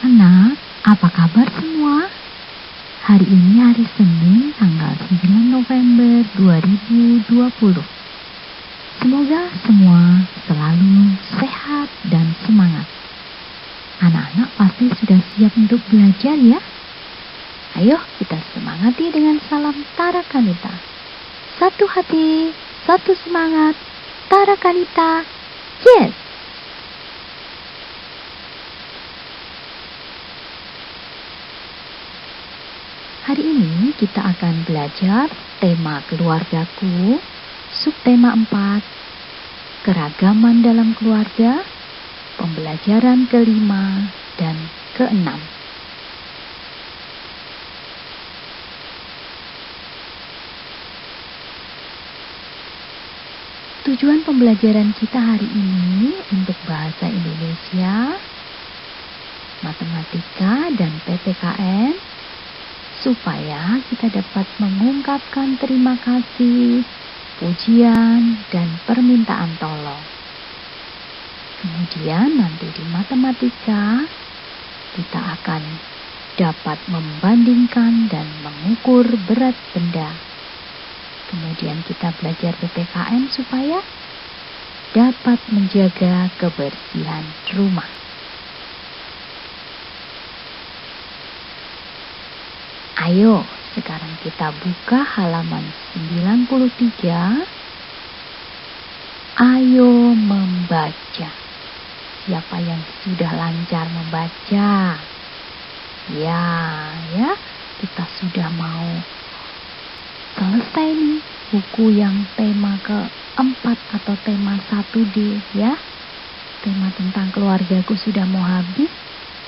Anak-anak, apa kabar semua? Hari ini hari Senin tanggal 9 November 2020. Semoga semua selalu sehat dan semangat. Anak-anak pasti sudah siap untuk belajar ya? Ayo kita semangati dengan salam Tarakanita. Satu hati, satu semangat, Tarakanita, yes! Hari ini kita akan belajar tema keluargaku, subtema 4, keragaman dalam keluarga, pembelajaran ke-5 dan ke-6. Tujuan pembelajaran kita hari ini untuk bahasa Indonesia, matematika dan PPKN, supaya kita dapat mengungkapkan terima kasih, pujian, dan permintaan tolong. Kemudian nanti di matematika, kita akan dapat membandingkan dan mengukur berat benda. Kemudian kita belajar PPKN supaya dapat menjaga kebersihan rumah. Ayo, sekarang kita buka halaman 93. Ayo membaca. Siapa yang sudah lancar membaca? Ya, kita sudah mau selesai nih buku yang tema ke-4 atau tema 1D ya. Tema tentang keluargaku sudah mau habis.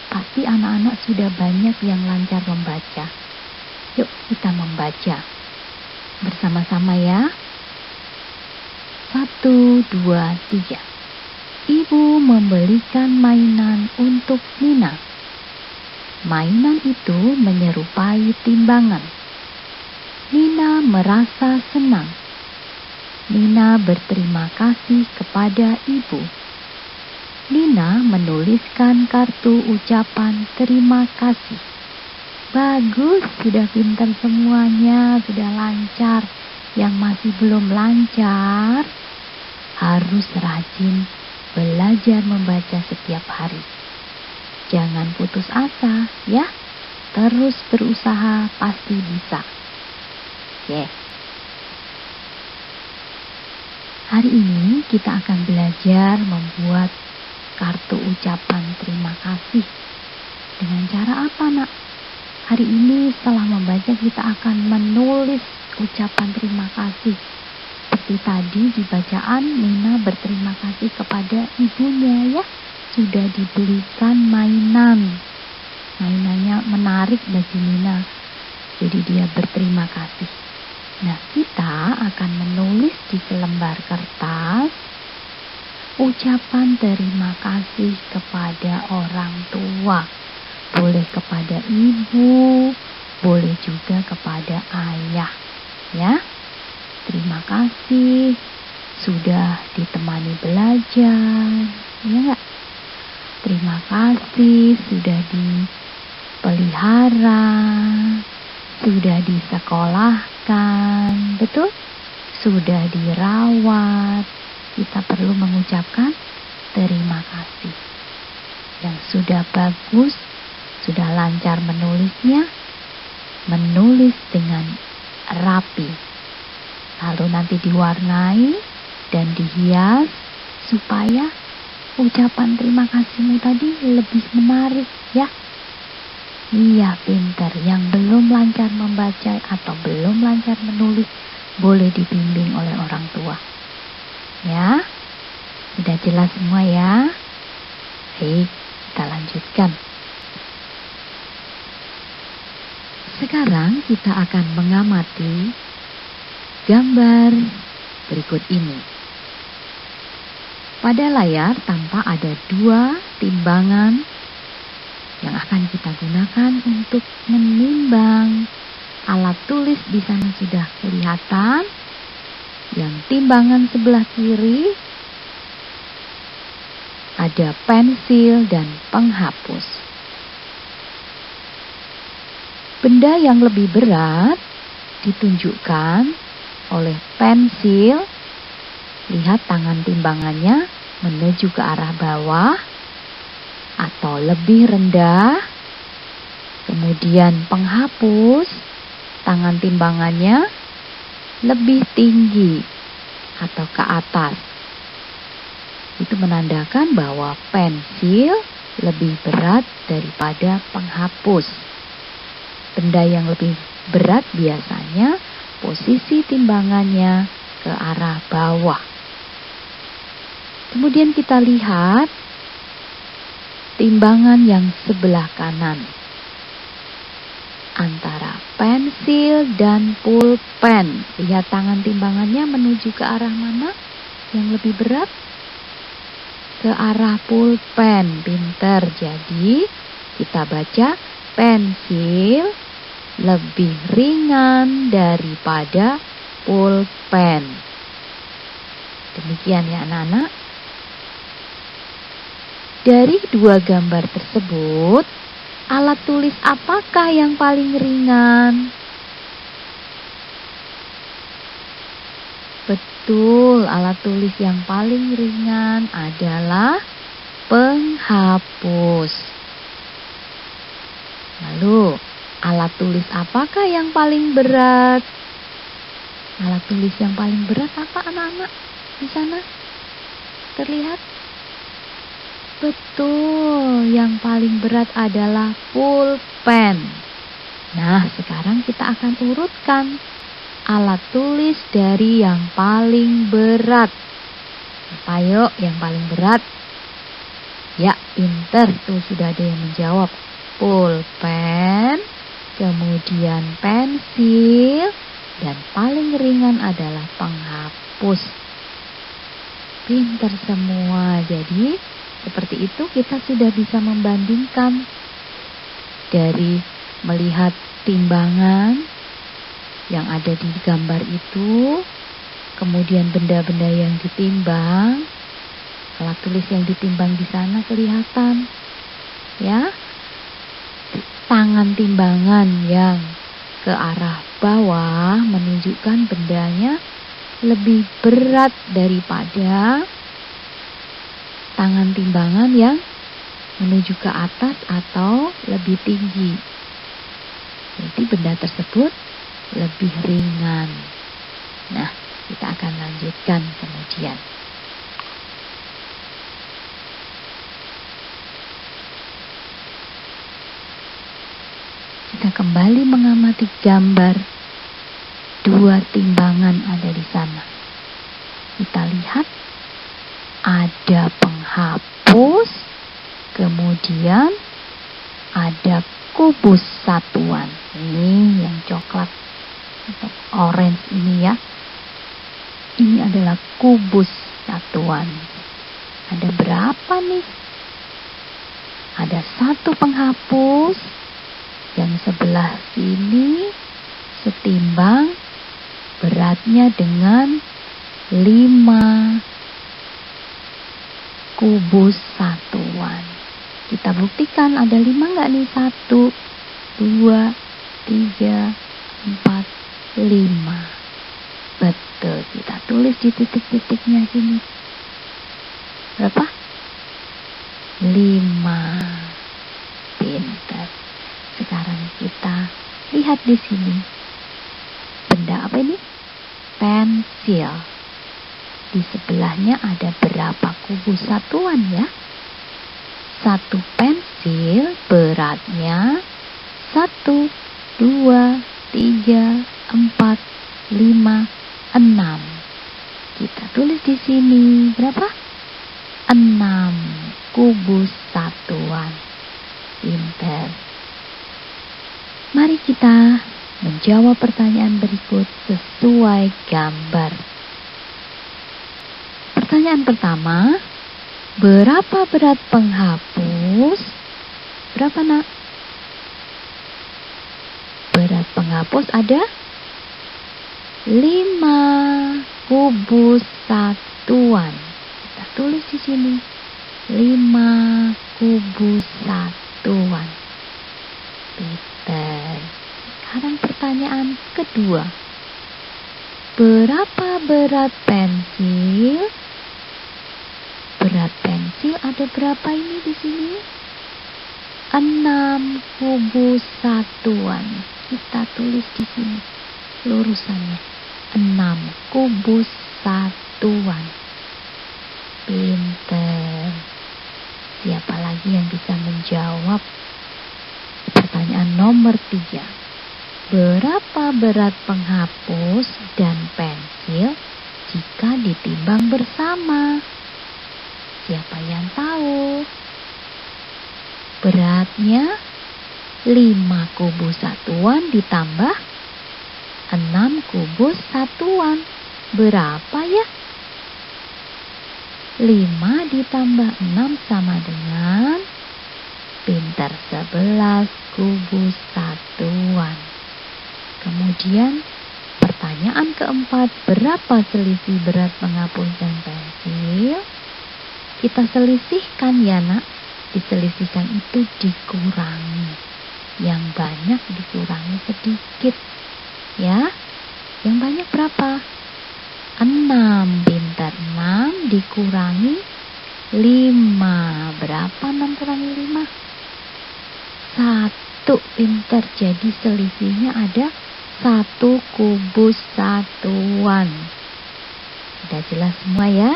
Pasti anak-anak sudah banyak yang lancar membaca. Yuk kita membaca bersama-sama ya. 1, 2, 3. Ibu membelikan mainan untuk Nina. Mainan itu menyerupai timbangan. Nina merasa senang. Nina berterima kasih kepada ibu. Nina menuliskan kartu ucapan terima kasih. Bagus, sudah pintar semuanya, sudah lancar. Yang masih belum lancar, harus rajin belajar membaca setiap hari. Jangan putus asa, ya. Terus berusaha, pasti bisa. Oke. Hari ini kita akan belajar membuat kartu ucapan terima kasih. Dengan cara apa, nak? Hari ini setelah membaca kita akan menulis ucapan terima kasih. Seperti tadi di bacaan, Nina berterima kasih kepada ibunya ya. Sudah dibelikan mainan. Mainannya menarik bagi Nina. Jadi dia berterima kasih. Nah, kita akan menulis di selembar kertas ucapan terima kasih kepada orang tua. Boleh kepada ibu, boleh juga kepada ayah, ya. Terima kasih sudah ditemani belajar, ya enggak? Terima kasih sudah dipelihara, sudah disekolahkan, betul? Sudah dirawat. Kita perlu mengucapkan terima kasih. Yang sudah bagus, sudah lancar menulisnya, menulis dengan rapi. Lalu nanti diwarnai dan dihias supaya ucapan terima kasihmu tadi lebih menarik ya. Iya, pintar. Yang belum lancar membaca atau belum lancar menulis, boleh dibimbing oleh orang tua. Ya, sudah jelas semua ya. Baik, kita lanjutkan. Sekarang kita akan mengamati gambar berikut ini. Pada layar tampak ada 2 timbangan yang akan kita gunakan untuk menimbang. Alat tulis di sana sudah kelihatan. Yang timbangan sebelah kiri ada pensil dan penghapus. Benda yang lebih berat ditunjukkan oleh pensil. Lihat tangan timbangannya menuju ke arah bawah atau lebih rendah. Kemudian penghapus, tangan timbangannya lebih tinggi atau ke atas. Itu menandakan bahwa pensil lebih berat daripada penghapus. Benda yang lebih berat biasanya posisi timbangannya ke arah bawah. Kemudian kita lihat timbangan yang sebelah kanan. Antara pensil dan pulpen. Lihat tangan timbangannya menuju ke arah mana yang lebih berat? Ke arah pulpen. Pinter. Jadi kita baca pensil lebih ringan daripada pulpen. Demikian ya anak-anak. Dari dua gambar tersebut, alat tulis apakah yang paling ringan? Betul, alat tulis yang paling ringan adalah penghapus. Lalu, alat tulis apakah yang paling berat? Alat tulis yang paling berat apa anak-anak? Di sana terlihat? Betul, yang paling berat adalah pulpen. Nah, sekarang kita akan urutkan alat tulis dari yang paling berat. Ayo, yang paling berat. Ya, pinter. Tuh sudah ada yang menjawab. Pulpen, kemudian pensil, dan paling ringan adalah penghapus. Pinter semua. Jadi, seperti itu kita sudah bisa membandingkan dari melihat timbangan yang ada di gambar itu, kemudian benda-benda yang ditimbang, alat tulis yang ditimbang di sana kelihatan, ya. Tangan timbangan yang ke arah bawah menunjukkan bendanya lebih berat daripada tangan timbangan yang menuju ke atas atau lebih tinggi. Jadi benda tersebut lebih ringan. Nah, kita akan lanjutkan kemudian. Kita kembali mengamati gambar dua timbangan ada di sana. Kita lihat ada penghapus, kemudian ada kubus satuan. Ini yang coklat atau orange ini ya. Ini adalah kubus satuan. Ada berapa nih? Ada satu penghapus yang sebelah sini setimbang beratnya dengan 5 kubus satuan. Kita buktikan ada 5 nggak nih? 1, 2, 3, 4, 5. Betul, kita tulis di titik-titiknya sini. Berapa? 5. Pintar. Sekarang kita lihat di sini. Benda apa ini? Pensil. Di sebelahnya ada berapa kubus satuan ya? Satu pensil beratnya 1, 2, 3, 4, 5, 6. Kita tulis di sini berapa? 6 kubus satuan. Pintar. Mari kita menjawab pertanyaan berikut sesuai gambar. Pertanyaan pertama, berapa berat penghapus? Berapa nak? Berat penghapus ada 5 kubus satuan. Kita tulis di sini 5 kubus satuan. Pintar. Sekarang pertanyaan kedua. Berapa berat pensil? Berat pensil ada berapa ini di sini? 6 kubus satuan. Kita tulis di sini lurusannya. 6 kubus satuan. Pinter. Siapa lagi yang bisa menjawab? Pertanyaan nomor 3. Berapa berat penghapus dan pensil jika ditimbang bersama? Siapa yang tahu? Beratnya 5 kubus satuan ditambah 6 kubus satuan. Berapa ya? 5 ditambah 6 sama dengan pintar 11 kubus satuan. Kemudian pertanyaan keempat, berapa selisih berat penghapus dan pensil? Kita selisihkan ya nak. Diselisihkan itu dikurangi. Yang banyak dikurangi sedikit. Ya. Yang banyak berapa? 6. Pintar. 6 dikurangi 5. Berapa 6 kurangi 5? 1. Pintar. Jadi selisihnya ada 1 kubus satuan. Sudah jelas semua ya?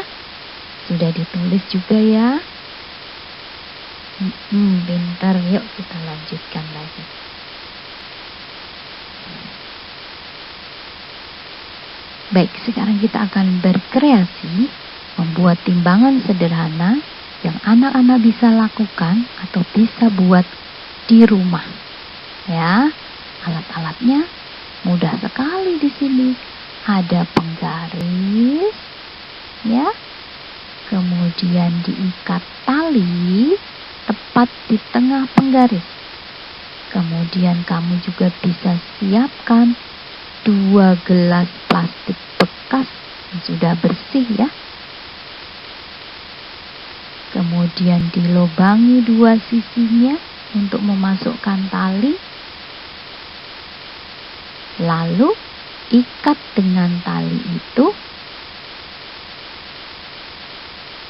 Sudah ditulis juga ya? Pintar. Yuk kita lanjutkan lagi. Baik, sekarang kita akan berkreasi membuat timbangan sederhana yang anak-anak bisa lakukan atau bisa buat di rumah. Ya, alat-alatnya mudah sekali di sini. Ada penggaris, ya. Kemudian diikat tali tepat di tengah penggaris. Kemudian kamu juga bisa siapkan 2 gelas plastik bekas yang sudah bersih ya. Kemudian dilobangi 2 sisinya untuk memasukkan tali. Lalu ikat dengan tali itu.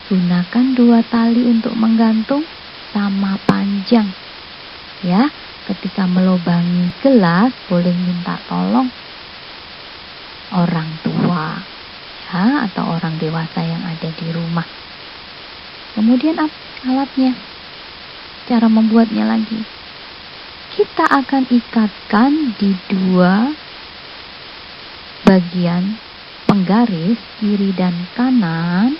Gunakan 2 tali untuk menggantung sama panjang. Ya, ketika melobangi gelas boleh minta tolong orang tua ya, atau orang dewasa yang ada di rumah. Kemudian alatnya, cara membuatnya lagi. Kita akan ikatkan di 2 bagian penggaris kiri dan kanan.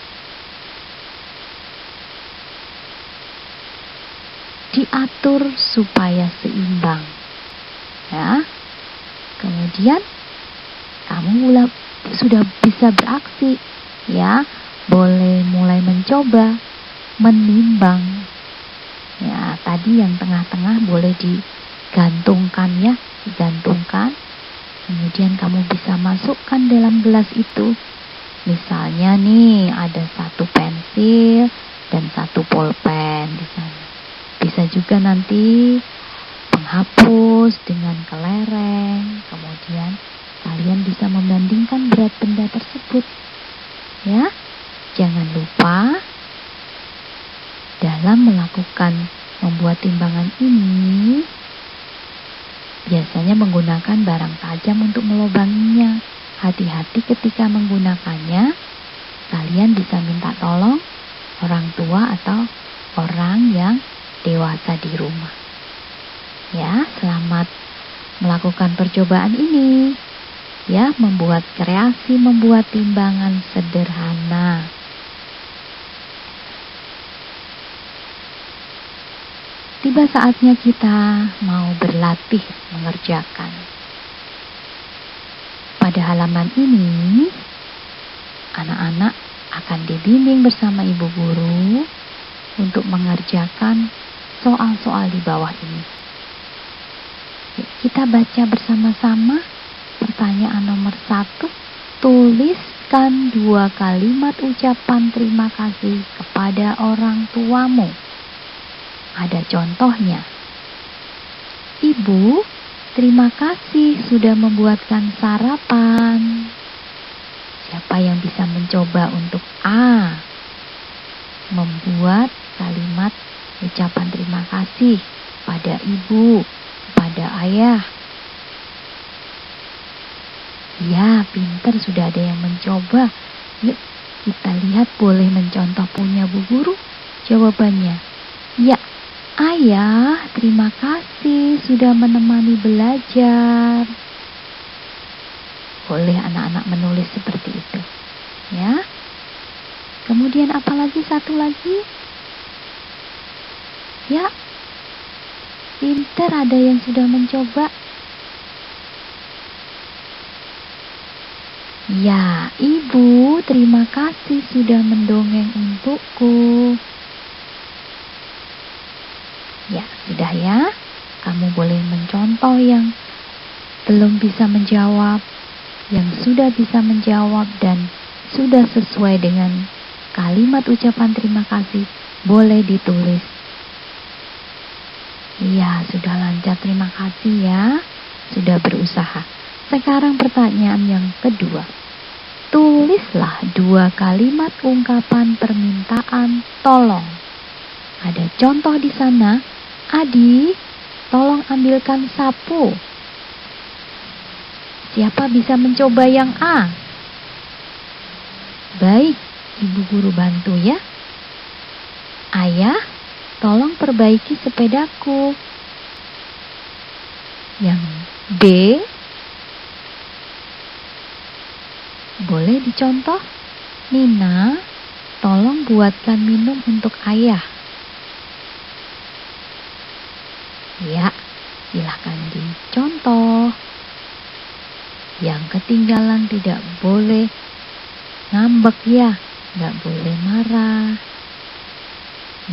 Diatur supaya seimbang. Ya. Kemudian kamu sudah bisa beraksi, ya. Boleh mulai mencoba menimbang. Ya, tadi yang tengah-tengah boleh digantungkan ya, digantungkan. Kemudian kamu bisa masukkan dalam gelas itu. Misalnya nih ada 1 pensil dan 1 pulpen di sana. Bisa juga nanti penghapus dengan kelereng. Kemudian kalian bisa membandingkan berat benda tersebut. Ya, jangan lupa dalam melakukan membuat timbangan ini biasanya menggunakan barang tajam untuk melobanginya. Hati-hati ketika menggunakannya. Kalian bisa minta tolong orang tua atau orang yang dewasa di rumah. Ya, selamat melakukan percobaan ini. Ya, membuat kreasi, membuat timbangan sederhana. Tiba saatnya kita mau berlatih mengerjakan. Pada halaman ini, anak-anak akan dibimbing bersama ibu guru untuk mengerjakan soal-soal di bawah ini. Kita baca bersama-sama pertanyaan nomor 1. Tuliskan 2 kalimat ucapan terima kasih kepada orang tuamu. Ada contohnya. Ibu, Terima kasih sudah membuatkan sarapan. Siapa yang bisa mencoba untuk A? Membuat kalimat ucapan terima kasih pada ibu, pada ayah. Ya, pintar, sudah ada yang mencoba. Yuk, kita lihat, boleh mencontoh punya Bu Guru? Jawabannya, ya, ayah, terima kasih sudah menemani belajar. Boleh anak-anak menulis seperti itu. Ya. Kemudian apa lagi, satu lagi? Ya, pintar, ada yang sudah mencoba. Ya, ibu, terima kasih sudah mendongeng untukku. Ya, sudah ya. Kamu boleh mencontoh yang belum bisa menjawab, yang sudah bisa menjawab dan sudah sesuai dengan kalimat ucapan terima kasih, boleh ditulis. Iya, sudah lancar, terima kasih ya. Sudah berusaha. Sekarang pertanyaan yang kedua. Tulislah 2 kalimat ungkapan permintaan tolong. Ada contoh di sana. Adi, tolong ambilkan sapu. Siapa bisa mencoba yang A? Baik, Ibu Guru bantu ya. Ayah, tolong perbaiki sepedaku. Yang B, boleh dicontoh. Nina, tolong buatkan minum untuk ayah. Ya, silakan dicontoh. Yang ketinggalan tidak boleh ngambek ya, nggak boleh marah.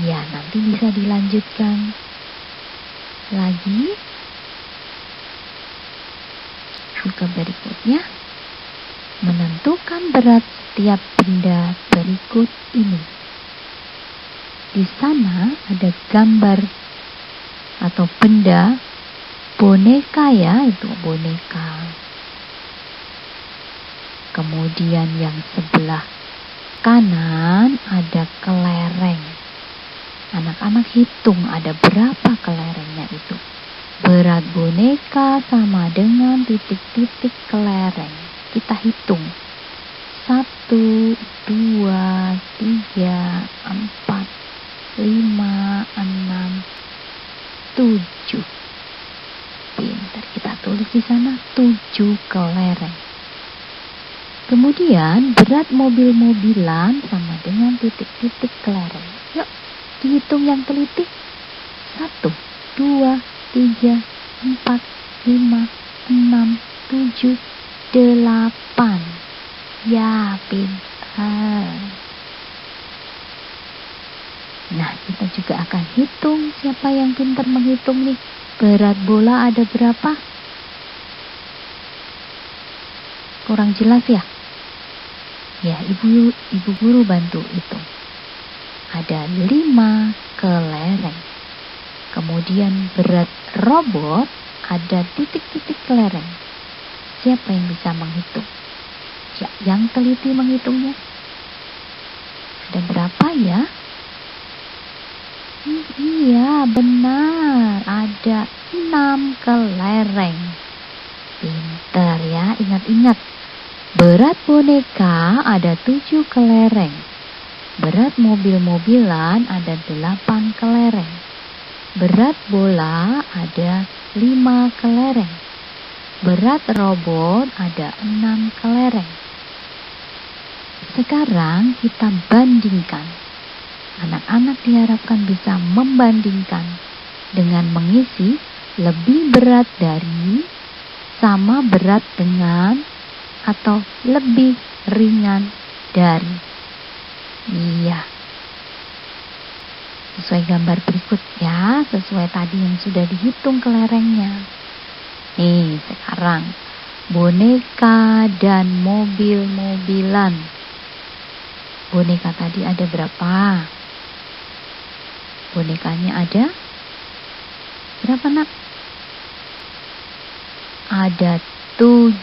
Ya, nanti bisa dilanjutkan lagi. Ke berikutnya. Menentukan berat setiap benda berikut ini. Di sana ada gambar atau benda boneka ya, itu boneka. Kemudian yang sebelah kanan ada kelereng. Anak-anak hitung ada berapa kelerengnya itu. Berat boneka sama dengan titik-titik kelereng. Kita hitung. 1, 2, 3, 4, 5, 6, 7. Pintar, kita tulis di sana 7 kelereng. Kemudian berat mobil-mobilan sama dengan titik-titik kelereng. Yuk, dihitung yang teliti. 1, 2, 3, 4, 5, 6, 7, 8. Ya, pintar. Nah, kita juga akan hitung. Siapa yang pintar menghitung nih? Berat bola ada berapa? Kurang jelas ya? Ya, ibu guru bantu hitung. Ada 5 kelereng. Kemudian berat robot ada titik-titik kelereng. Siapa yang bisa menghitung? Ya, yang teliti menghitungnya. Ada berapa ya? Iya, benar. Ada 6 kelereng. Pintar ya, ingat-ingat. Berat boneka ada 7 kelereng. Berat mobil-mobilan ada 8 kelereng. Berat bola ada 5 kelereng. Berat robot ada 6 kelereng. Sekarang kita bandingkan. Anak-anak diharapkan bisa membandingkan dengan mengisi lebih berat dari, sama berat dengan, atau lebih ringan dari. Iya. Sesuai gambar berikut ya, sesuai tadi yang sudah dihitung kelerengnya. Nih, sekarang boneka dan mobil-mobilan. Boneka tadi ada berapa? Bonekanya ada berapa, nak? ada 7.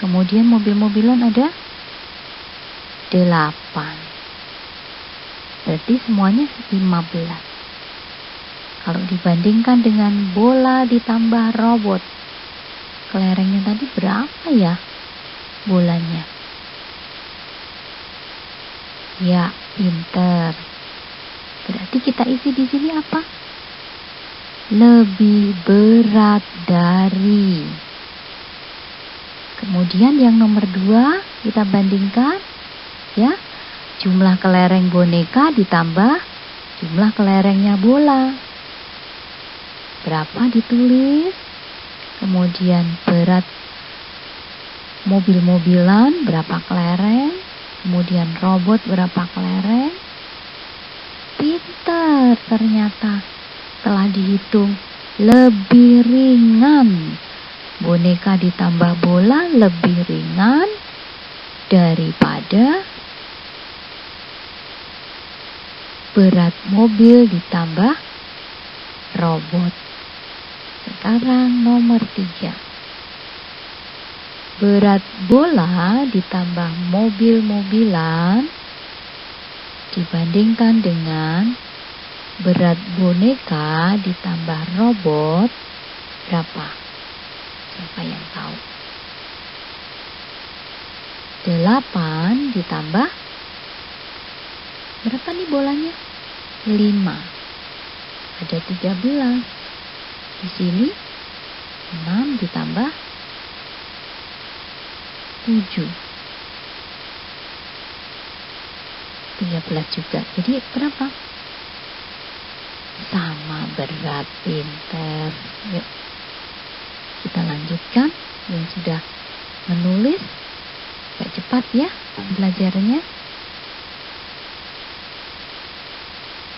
Kemudian mobil-mobilan ada 8. Berarti semuanya 15. Kalau dibandingkan dengan bola ditambah robot, kelerengnya tadi berapa ya bolanya? Ya, pinter. Berarti kita isi di sini apa? Lebih berat dari. Kemudian yang nomor 2 kita bandingkan, ya, jumlah kelereng boneka ditambah jumlah kelerengnya bola. Berapa ditulis? Kemudian berat mobil-mobilan berapa kelereng? Kemudian robot berapa kelereng? Pintar ternyata. Setelah dihitung lebih ringan. Boneka ditambah bola lebih ringan daripada berat mobil ditambah robot. Sekarang nomor 3. Berat bola ditambah mobil-mobilan dibandingkan dengan berat boneka ditambah robot berapa? Siapa yang tahu? 8 ditambah berapa nih bolanya? 5. Ada 13. Di sini 6 ditambah 7. 13 juga. Jadi berapa? Sama berat, pinter. Yuk, kita lanjutkan. Yang sudah menulis, agak cepat ya belajarnya.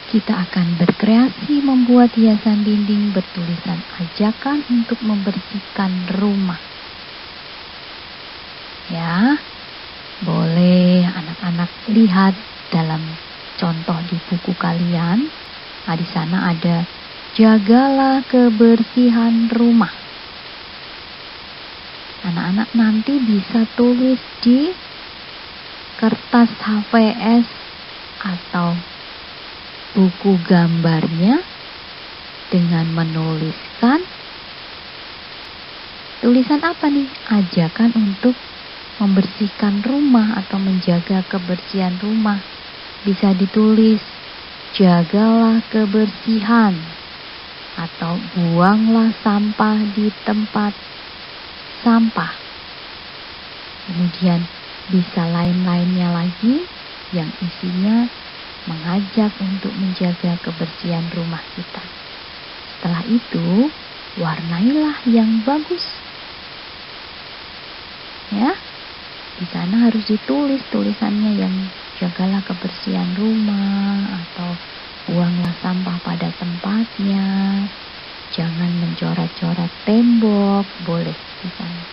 Kita akan berkreasi membuat hiasan dinding bertulisan ajakan untuk membersihkan rumah. Ya, boleh anak-anak lihat dalam contoh di buku kalian. Nah, di sana ada jagalah kebersihan rumah. Anak-anak nanti bisa tulis di kertas HVS atau buku gambarnya dengan menuliskan tulisan apa nih? Ajakan untuk membersihkan rumah atau menjaga kebersihan rumah. Bisa ditulis jagalah kebersihan atau buanglah sampah di tempat sampah. Kemudian bisa lain-lainnya lagi yang isinya mengajak untuk menjaga kebersihan rumah kita. Setelah itu, warnailah yang bagus. Ya, di sana harus ditulis tulisannya yang jagalah kebersihan rumah atau buanglah sampah pada tempatnya. Jangan mencoret-coret tembok, boleh di sana.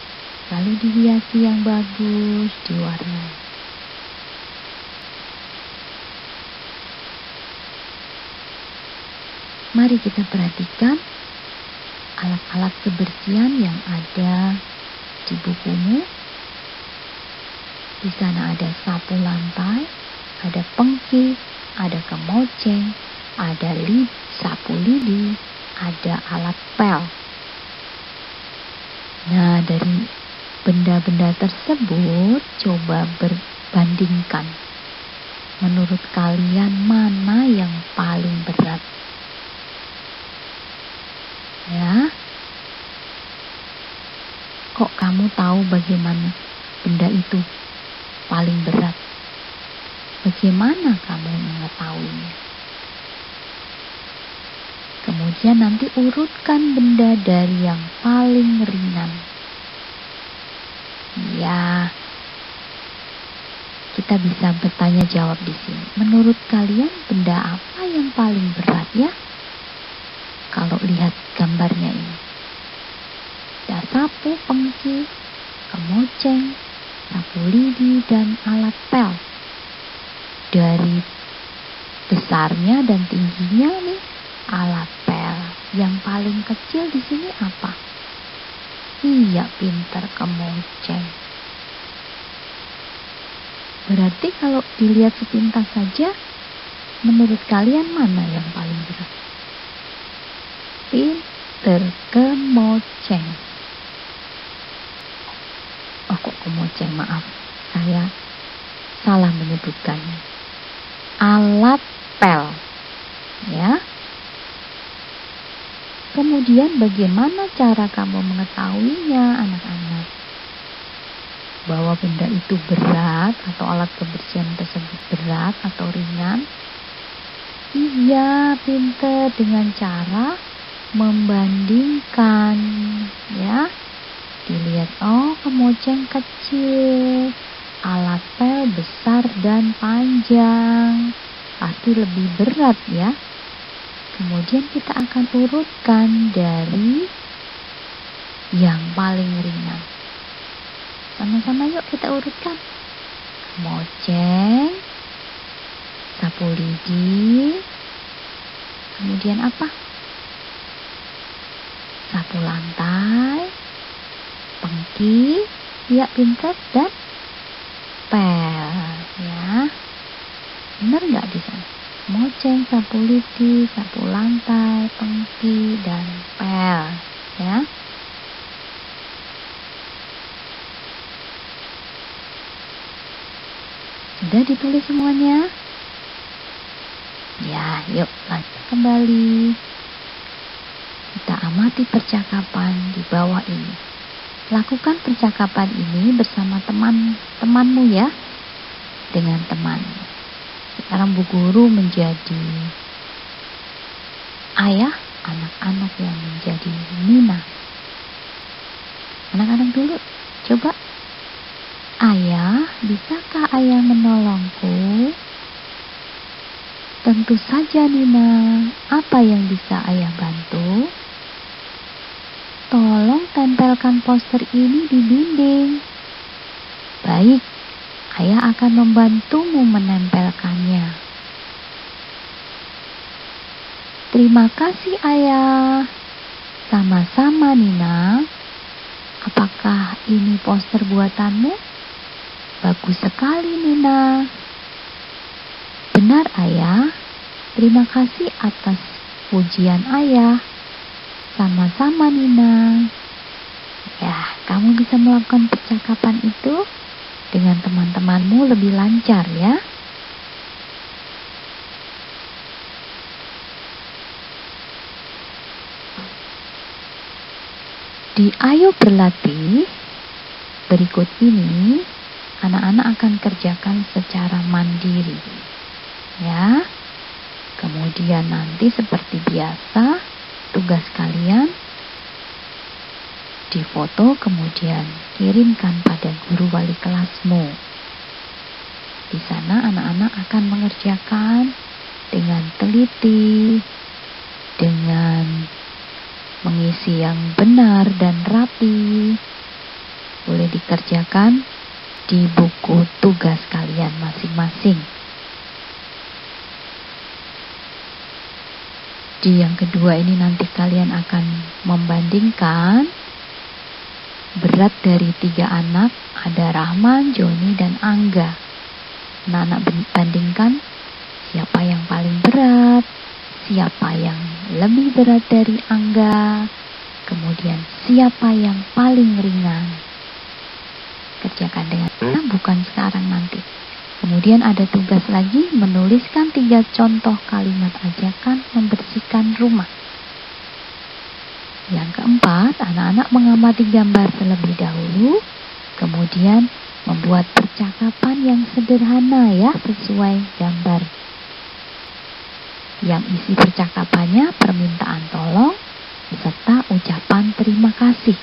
Lalu dihiasi yang bagus, diwarnai. Mari kita perhatikan alat-alat kebersihan yang ada di bukumu. Di sana ada sapu lantai, ada pengki, ada kemoceng, ada sapu lidi, ada alat pel. Nah, dari benda-benda tersebut coba berbandingkan. Menurut kalian mana yang paling berat? Ya, kok kamu tahu bagaimana benda itu paling berat? Bagaimana kamu mengetahuinya? Kemudian nanti urutkan benda dari yang paling ringan. Ya, kita bisa bertanya jawab di sini. Menurut kalian benda apa yang paling berat ya? Kalau lihat gambarnya ini. Ada sapu, pengki, kemoceng, sapu lidi, dan alat pel. Dari besarnya dan tingginya nih, alat pel. Yang paling kecil di sini apa? Iya, pintar kemoceng. Berarti kalau dilihat sepintas saja, menurut kalian mana yang paling berat? Pintar kemoceng. Oh, kok kemoceng, maaf. Saya salah menyebutkannya. Alat pel. Ya. Kemudian bagaimana cara kamu mengetahuinya, anak-anak? Bahwa benda itu berat atau alat kebersihan tersebut berat atau ringan? Iya, pintar, dengan cara membandingkan, ya. Dilihat, oh, kemoceng kecil, alat pel besar dan panjang, pasti lebih berat ya. Kemudian kita akan urutkan dari yang paling ringan. Sama-sama yuk kita urutkan. Kemoceng, sapu lidi, kemudian apa? Sapu lantai, pengki, ya pintar, dan pel, ya. Benar nggak di sana? Moceng, sapu lidi, sapu lantai, pengki, dan pel, ya. Sudah ditulis semuanya? Ya, yuk lanjut kembali. Kita amati percakapan di bawah ini. Lakukan percakapan ini bersama teman-temanmu ya. Dengan temanmu. Sekarang Bu Guru menjadi ayah, anak-anak yang menjadi Nina. Anak-anak dulu, coba. Ayah, bisakah ayah menolongku? Tentu saja Nina. Apa yang bisa ayah bantu? Tolong tempelkan poster ini di dinding. Baik, ayah akan membantumu menempelkannya. Terima kasih ayah. Sama-sama Nina. Apakah ini poster buatanmu? Bagus sekali Nina. Benar ayah. Terima kasih atas pujian ayah. Sama-sama Nina. Ya, kamu bisa melakukan percakapan itu dengan teman-temanmu lebih lancar ya. Di Ayo Berlatih berikut ini, anak-anak akan kerjakan secara mandiri. Ya. Kemudian nanti seperti biasa, tugas kalian difoto kemudian kirimkan pada guru wali kelasmu. Di sana anak-anak akan mengerjakan dengan teliti, dengan mengisi yang benar dan rapi. Boleh dikerjakan di buku tugas kalian masing-masing. Di yang kedua ini nanti kalian akan membandingkan berat dari 3 anak, ada Rahman, Joni, dan Angga. Anak-anak bandingkan siapa yang paling berat, siapa yang lebih berat dari Angga, kemudian siapa yang paling ringan. Kerjakan dengan bukan sekarang, nanti. Kemudian ada tugas lagi, menuliskan 3 contoh kalimat ajakan membersihkan rumah. Yang keempat, anak-anak mengamati gambar terlebih dahulu, kemudian membuat percakapan yang sederhana ya, sesuai gambar. Yang isi percakapannya permintaan tolong serta ucapan terima kasih.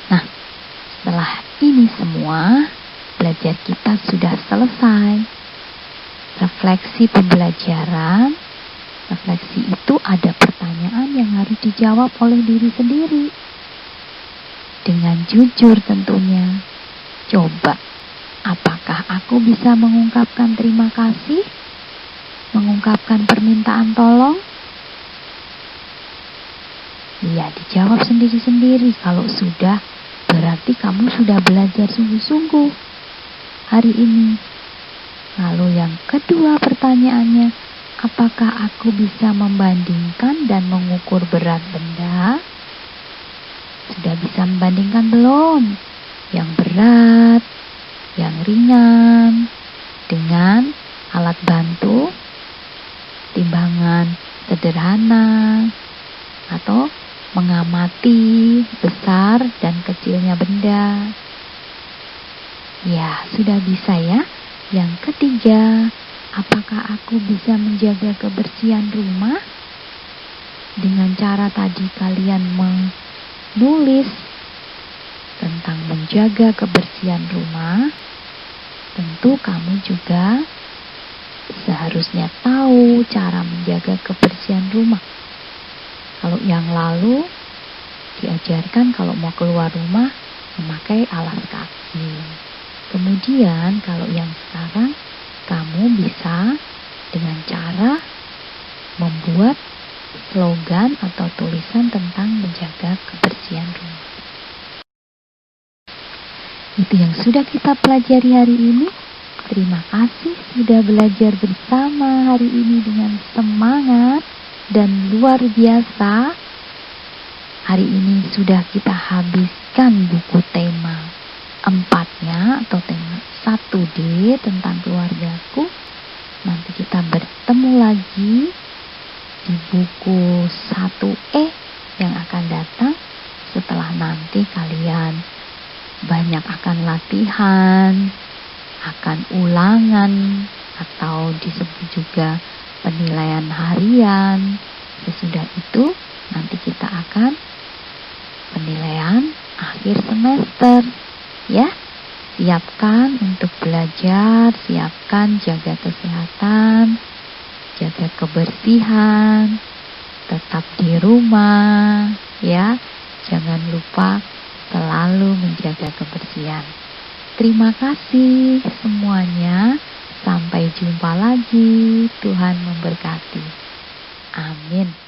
Nah, setelah ini semua, belajar kita sudah selesai. Refleksi pembelajaran. Refleksi itu ada pertanyaan yang harus dijawab oleh diri sendiri. Dengan jujur tentunya. Coba, apakah aku bisa mengungkapkan terima kasih? Mengungkapkan permintaan tolong? Ya, dijawab sendiri-sendiri. Kalau sudah, berarti kamu sudah belajar sungguh-sungguh hari ini. Lalu yang kedua pertanyaannya, apakah aku bisa membandingkan dan mengukur berat benda? Sudah bisa membandingkan belum? Yang berat, yang ringan, dengan alat bantu, timbangan sederhana, atau mengamati besar dan kecilnya benda. Ya, sudah bisa ya. Yang ketiga, apakah aku bisa menjaga kebersihan rumah? Dengan cara tadi kalian menulis tentang menjaga kebersihan rumah, tentu kamu juga seharusnya tahu cara menjaga kebersihan rumah. Kalau yang lalu diajarkan kalau mau keluar rumah memakai alas kaki. Kemudian kalau yang sekarang kamu bisa dengan cara membuat slogan atau tulisan tentang menjaga kebersihan rumah. Itu yang sudah kita pelajari hari ini. Terima kasih sudah belajar bersama hari ini dengan semangat dan luar biasa. Hari ini sudah kita habiskan buku tema 4-nya atau tema 1D tentang keluargaku. Nanti kita bertemu lagi di buku 1E yang akan datang. Setelah nanti kalian banyak akan latihan, akan ulangan, atau disebut juga penilaian harian. Sesudah itu nanti kita akan penilaian akhir semester. Ya, siapkan untuk belajar, siapkan jaga kesehatan, jaga kebersihan, tetap di rumah, ya. Jangan lupa selalu menjaga kebersihan. Terima kasih semuanya. Sampai jumpa lagi. Tuhan memberkati. Amin.